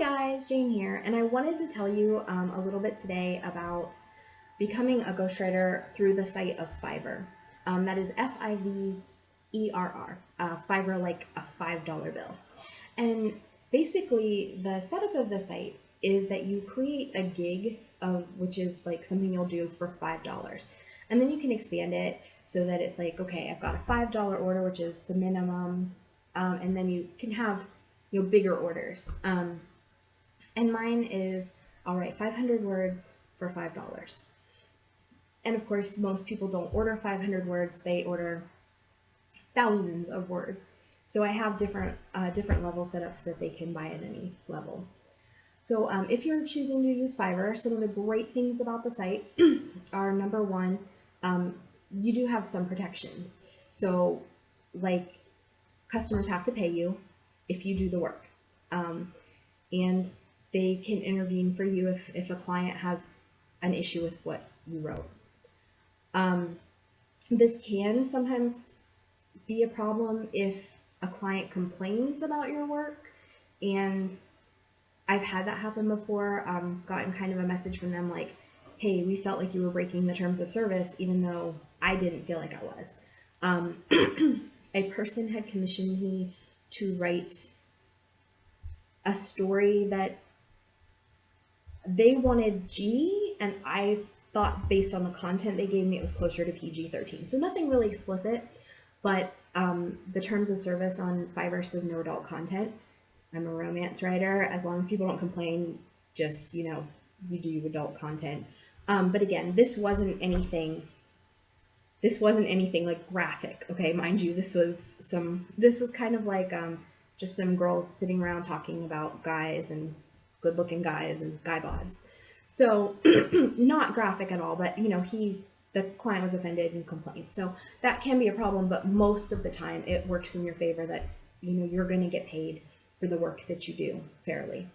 Guys, Jane here, and I wanted to tell you a little bit today about becoming a ghostwriter through the site of Fiverr. That is Fiverr, Fiverr like a $5 bill. And basically, the setup of the site is that you create a gig of which is like something you'll do for $5, and then you can expand it so that it's like, okay, I've got a $5 order, which is the minimum, and then you can have bigger orders. And mine is, all right, 500 words for $5. And of course, most people don't order 500 words, they order thousands of words. So I have different level setups that they can buy at any level. So if you're choosing to use Fiverr, some of the great things about the site are, number one, you do have some protections. So like, customers have to pay you if you do the work. And they can intervene for you if a client has an issue with what you wrote. This can sometimes be a problem if a client complains about your work, and I've had that happen before. Gotten kind of a message from them like, hey, we felt like you were breaking the terms of service, even though I didn't feel like I was. A person had commissioned me to write a story that they wanted G, and I thought based on the content they gave me, it was closer to PG-13. So nothing really explicit, but the terms of service on Fiverr says no adult content. I'm a romance writer. As long as people don't complain, just, you do adult content. But again, this wasn't anything like graphic. Okay, mind you, this was kind of like just some girls sitting around talking about guys and good-looking guys and guy bods. So not graphic at all, but the client was offended and complained. So that can be a problem, but most of the time it works in your favor that you're going to get paid for the work that you do fairly.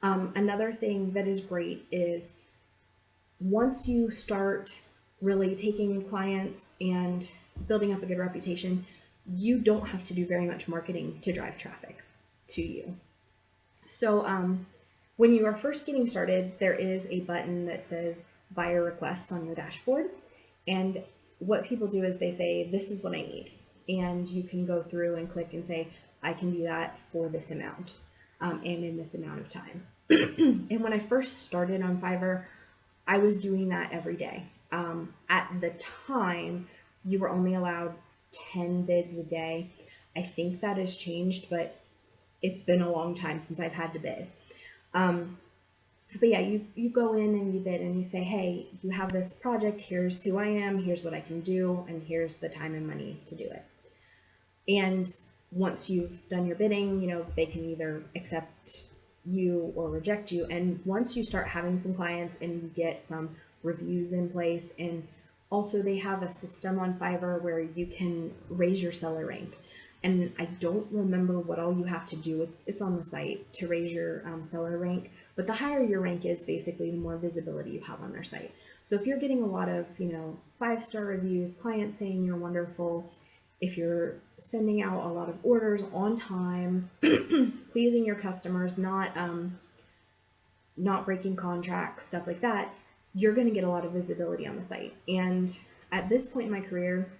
Another thing that is great is once you start really taking clients and building up a good reputation, you don't have to do very much marketing to drive traffic to you. So when you are first getting started, there is a button that says buyer requests on your dashboard. And what people do is they say, this is what I need. And you can go through and click and say, I can do that for this amount and in this amount of time. And when I first started on Fiverr, I was doing that every day. At the time, you were only allowed 10 bids a day. I think that has changed, but it's been a long time since I've had to bid. But yeah, you go in and you bid and you say, hey, you have this project, here's who I am, here's what I can do, and here's the time and money to do it. And once you've done your bidding, they can either accept you or reject you. And once you start having some clients and you get some reviews in place, and also they have a system on Fiverr where you can raise your seller rank. And I don't remember what all you have to do. It's on the site to raise your seller rank. But the higher your rank is, basically, the more visibility you have on their site. So if you're getting a lot of 5-star reviews, clients saying you're wonderful, if you're sending out a lot of orders on time, pleasing your customers, not breaking contracts, stuff like that, you're going to get a lot of visibility on the site. And at this point in my career,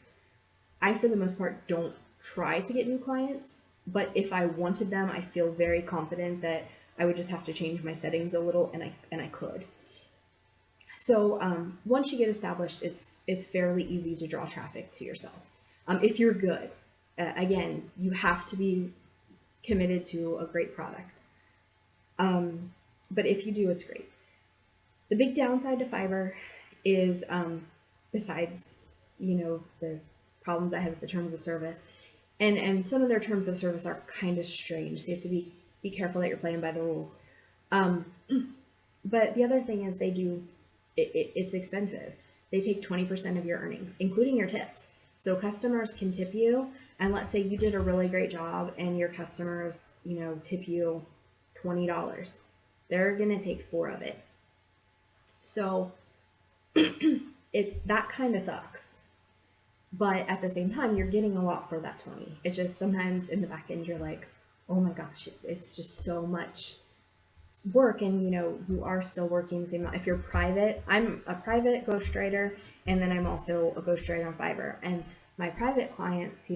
I, for the most part, don't try to get new clients, but if I wanted them, I feel very confident that I would just have to change my settings a little, and I could. So once you get established, it's fairly easy to draw traffic to yourself. If you're good, again, you have to be committed to a great product. But if you do, it's great. The big downside to Fiverr is, besides, the problems I have with the terms of service, and some of their terms of service are kind of strange, so you have to be careful that you're playing by the rules. But the other thing is it's expensive. They take 20% of your earnings, including your tips. So customers can tip you, and let's say you did a really great job and your customers, tip you $20. They're going to take 4 of it. So that kind of sucks. But at the same time, you're getting a lot for that 20. It just sometimes in the back end, you're like, oh my gosh, it's just so much work and you are still working the same, if you're private, I'm a private ghostwriter, and then I'm also a ghostwriter on Fiverr. And my private clients,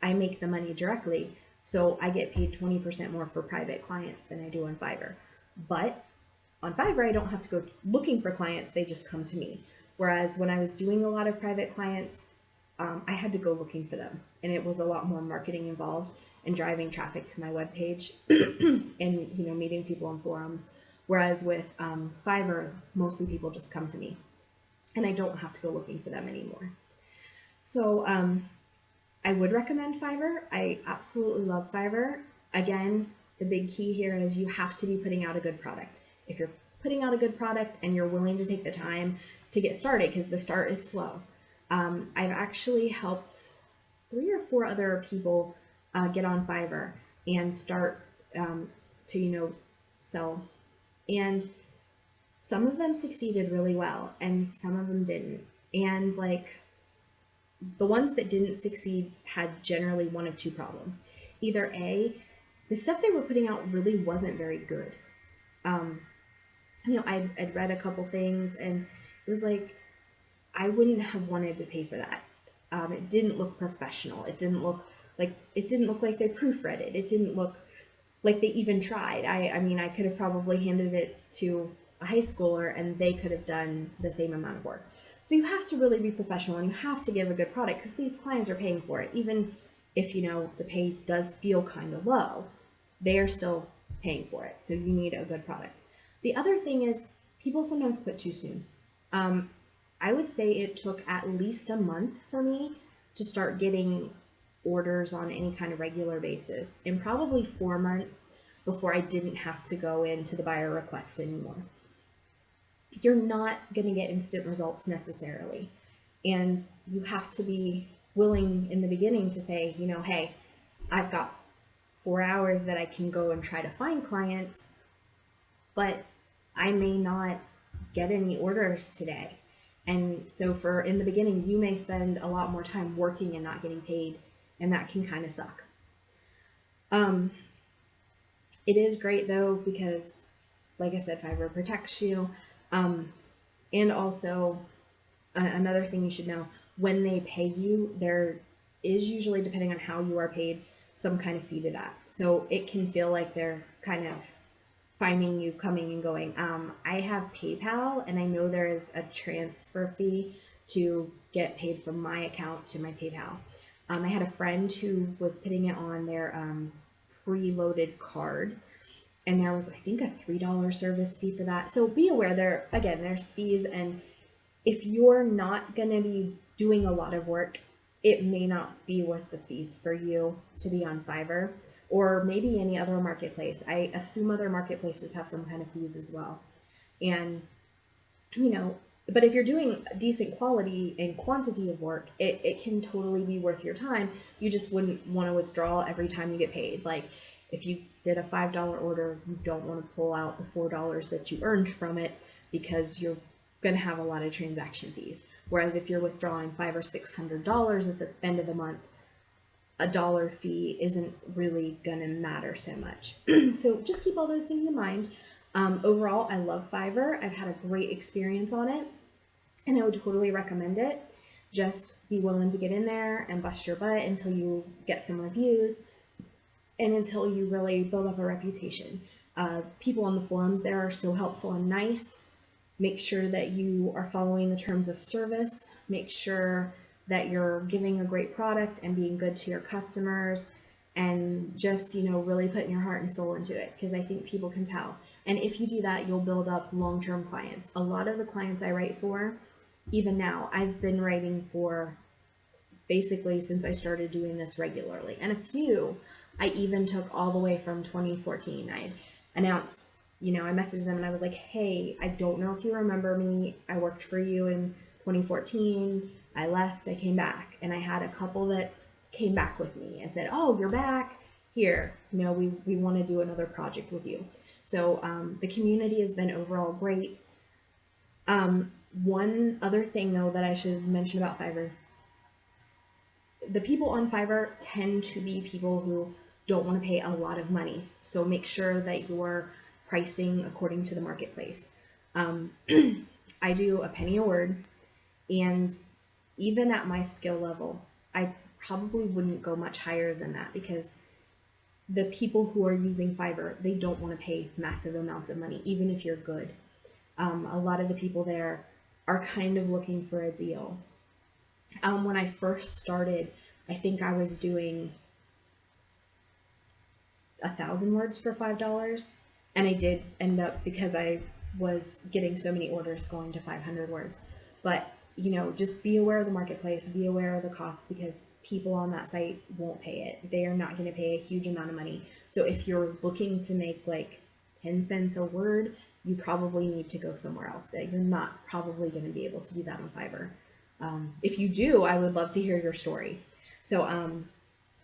I make the money directly, so I get paid 20% more for private clients than I do on Fiverr. But on Fiverr, I don't have to go looking for clients, they just come to me. Whereas when I was doing a lot of private clients, I had to go looking for them, and it was a lot more marketing involved and driving traffic to my webpage and meeting people on forums. Whereas with Fiverr, mostly people just come to me, and I don't have to go looking for them anymore. So I would recommend Fiverr. I absolutely love Fiverr. Again, the big key here is you have to be putting out a good product. If you're putting out a good product and you're willing to take the time to get started, because the start is slow. I've actually helped 3 or 4 other people get on Fiverr and start to sell, and some of them succeeded really well and some of them didn't. And like, the ones that didn't succeed had generally one of 2 problems. Either A, the stuff they were putting out really wasn't very good. I'd read a couple things and it was like, I wouldn't have wanted to pay for that. It didn't look professional. It didn't look like they proofread it. It didn't look like they even tried. I mean, I could have probably handed it to a high schooler and they could have done the same amount of work. So you have to really be professional and you have to give a good product, because these clients are paying for it. Even if the pay does feel kind of low, they are still paying for it. So you need a good product. The other thing is, people sometimes quit too soon. I would say it took at least a month for me to start getting orders on any kind of regular basis, and probably 4 months before I didn't have to go into the buyer request anymore. You're not going to get instant results necessarily, and you have to be willing in the beginning to say, hey, I've got 4 hours that I can go and try to find clients, but I may not get any orders today. And so in the beginning, you may spend a lot more time working and not getting paid, and that can kind of suck. It is great though, because like I said, Fiverr protects you. And also another thing you should know, when they pay you, there is usually, depending on how you are paid, some kind of fee to that. So it can feel like they're kind of finding you, coming and going. I have PayPal, and I know there is a transfer fee to get paid from my account to my PayPal. I had a friend who was putting it on their preloaded card, and there was, I think, a $3 service fee for that. So be aware, there's fees, and if you're not going to be doing a lot of work, it may not be worth the fees for you to be on Fiverr, or maybe any other marketplace. I assume other marketplaces have some kind of fees as well. And, but if you're doing decent quality and quantity of work, it can totally be worth your time. You just wouldn't want to withdraw every time you get paid. Like, if you did a $5 order, you don't want to pull out the $4 that you earned from it, because you're going to have a lot of transaction fees. Whereas if you're withdrawing $500 or $600 at the end of the month, a dollar fee isn't really going to matter so much. So just keep all those things in mind. Overall, I love Fiverr. I've had a great experience on it, and I would totally recommend it. Just be willing to get in there and bust your butt until you get some reviews and until you really build up a reputation. People on the forums there are so helpful and nice. Make sure that you are following the terms of service. Make sure that you're giving a great product and being good to your customers, and just, really putting your heart and soul into it, because I think people can tell. And if you do that, you'll build up long-term clients. A lot of the clients I write for, even now, I've been writing for basically since I started doing this regularly. And a few I even took all the way from 2014. I announced, I messaged them and I was like, hey, I don't know if you remember me. I worked for you in 2014. I left, I came back, and I had a couple that came back with me and said, oh, you're back here. We want to do another project with you. So the community has been overall great. One other thing though that I should mention about Fiverr, the people on Fiverr tend to be people who don't want to pay a lot of money. So make sure that you're pricing according to the marketplace. I do a penny a word, and even at my skill level, I probably wouldn't go much higher than that because the people who are using Fiverr, they don't want to pay massive amounts of money, even if you're good. A lot of the people there are kind of looking for a deal. When I first started, I think I was doing 1,000 words for $5, and I did end up, because I was getting so many orders, going to 500 words. But just be aware of the marketplace, be aware of the costs, because people on that site won't pay it. They are not going to pay a huge amount of money. So if you're looking to make like 10 cents a word, you probably need to go somewhere else. You're not probably going to be able to do that on Fiverr. If you do, I would love to hear your story. So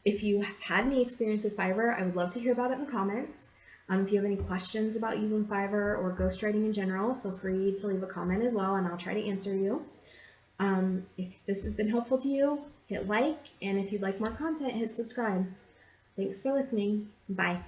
if you have had any experience with Fiverr, I would love to hear about it in the comments. If you have any questions about using Fiverr or ghostwriting in general, feel free to leave a comment as well, and I'll try to answer you. If this has been helpful to you, hit like, and if you'd like more content, hit subscribe. Thanks for listening. Bye.